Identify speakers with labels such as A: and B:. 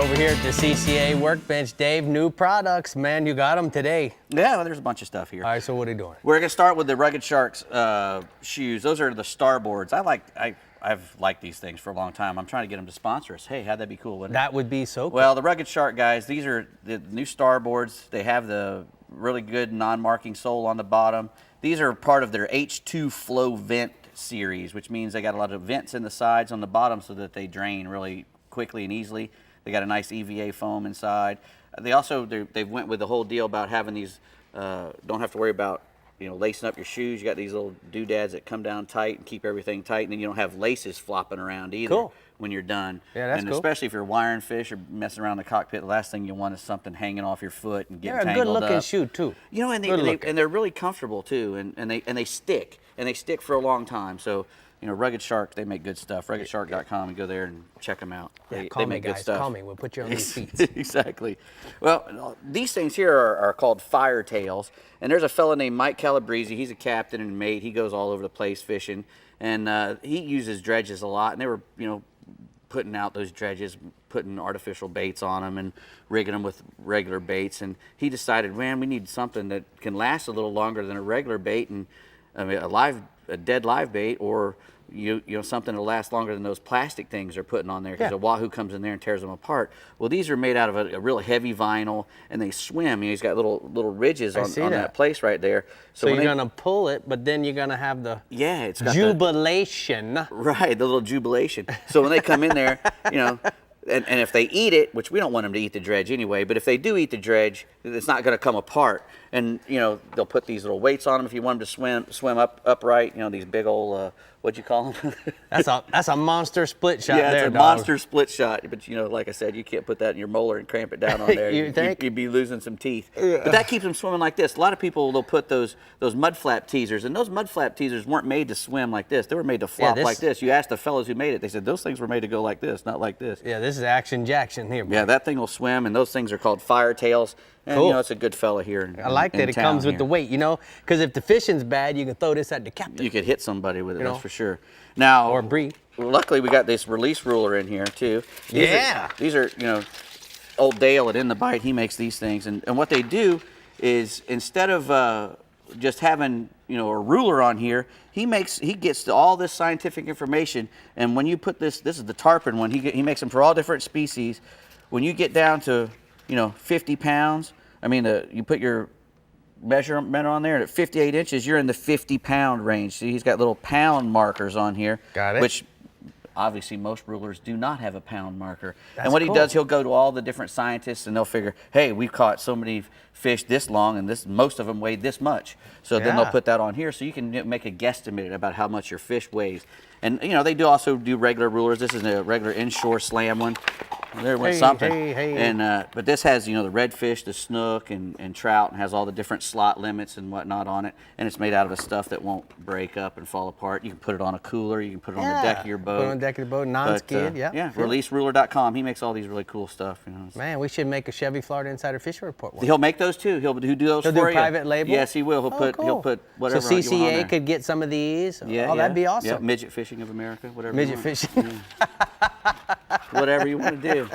A: over here at the CCA Workbench. Dave, new products, man, you got them today.
B: Yeah, well, there's a bunch of stuff here.
A: All right, so what are you doing?
B: We're gonna start with the Rugged Sharks shoes. Those are the Starboards. I've liked these things for a long time. I'm trying to get them to sponsor us. Hey, how'd that be cool, wouldn't it?
A: That would be so cool.
B: Well, the Rugged Shark guys, these are the new Starboards. They have the really good non-marking sole on the bottom. These are part of their H2 Flow Vent series, which means they got a lot of vents in the sides on the bottom so that they drain really quickly and easily. They got a nice EVA foam inside. They also, they've went with the whole deal about having these, don't have to worry about, you know, lacing up your shoes. You got these little doodads that come down tight and keep everything tight, and then you don't have laces flopping around either.
A: Cool.
B: When you're done.
A: Yeah, that's
B: and
A: cool.
B: Especially if you're wiring fish or messing around the cockpit, the last thing you want is something hanging off your foot and getting tangled up.
A: They're a good-looking shoe too.
B: You know, and they're really comfortable too, and they stick, and they stick for a long time. So, you know, Rugged Shark, they make good stuff. RuggedShark.com, and go there and check them out.
A: Yeah,
B: They make good stuff.
A: Call me. We'll put you on these feet.
B: Exactly. Well, these things here are called Firetails, and there's a fella named Mike Calabrese. He's a captain and mate. He goes all over the place fishing, and he uses dredges a lot. And they were, you know, putting out those dredges, putting artificial baits on them and rigging them with regular baits. And he decided, man, we need something that can last a little longer than a regular bait, and I mean, a dead live bait, or you know, something that'll last longer than those plastic things they're putting on there, because a wahoo comes in there and tears them apart. Well, these are made out of a really heavy vinyl, and they swim. You know, he's got little ridges on that place right there.
A: So you're gonna pull it, but then you're gonna have the
B: it's got
A: jubilation.
B: Right, the little jubilation. So when they come in there, you know, and if they eat it, which we don't want them to eat the dredge anyway, but if they do eat the dredge, it's not going to come apart. And, you know, they'll put these little weights on them if you want them to swim upright. You know, these big old, what'd you call them?
A: That's a monster split shot.
B: Yeah,
A: there,
B: it's a monster split shot. But, you know, like I said, you can't put that in your molar and cramp it down on there.
A: You think?
B: You'd be losing some teeth. Yeah. But that keeps them swimming like this. A lot of people, they'll put those mud flap teasers, and those mud flap teasers weren't made to swim like this. They were made to flop like this. You asked the fellows who made it, they said those things were made to go like this, not like this.
A: Yeah, this is Action Jackson here. Bro.
B: Yeah, that thing will swim, and those things are called Firetails. And, you know, it's a good fella here.
A: I like that it comes with the weight, you know, because if the fishing's bad, you can throw this at the captain.
B: You could hit somebody with it, that's for sure. Now,
A: or breathe.
B: Luckily, we got this release ruler in here, too. These are, you know, old Dale at In the Bite, he makes these things. And what they do is, instead of just having, you know, a ruler on here, he gets to all this scientific information. And when you put this is the tarpon one, he makes them for all different species. When you get down to, you know, 50 pounds, I mean, you put your measurement on there, and at 58 inches, you're in the 50-pound range. See, he's got little pound markers on here.
A: Got it.
B: Which, obviously, most rulers do not have a pound marker. And what he does, he'll go to all the different scientists, and they'll figure, hey, we've caught so many fish this long, and most of them weighed this much. So then they'll put that on here, so you can make a guesstimate about how much your fish weighs. And, you know, they also do regular rulers. This is a regular inshore slam one. There went something. And but this has, you know, the redfish, the snook, and trout, and has all the different slot limits and whatnot on it. And it's made out of a stuff that won't break up and fall apart. You can put it on a cooler. You can put it on the deck of your boat.
A: Put it on the deck of the boat, non-skid.
B: Yeah, releaseruler.com. He makes all these really cool stuff. You know.
A: Man, we should make a Chevy Florida Insider Fishing Report one.
B: He'll make those too. He'll do those for you.
A: He'll do private label.
B: Yes, he will. He'll put whatever.
A: So CCA could get some of these.
B: Yeah,
A: that'd be awesome.
B: Yeah, Midget Fishing of America, whatever.
A: Midget Fishing.
B: Whatever you want to do.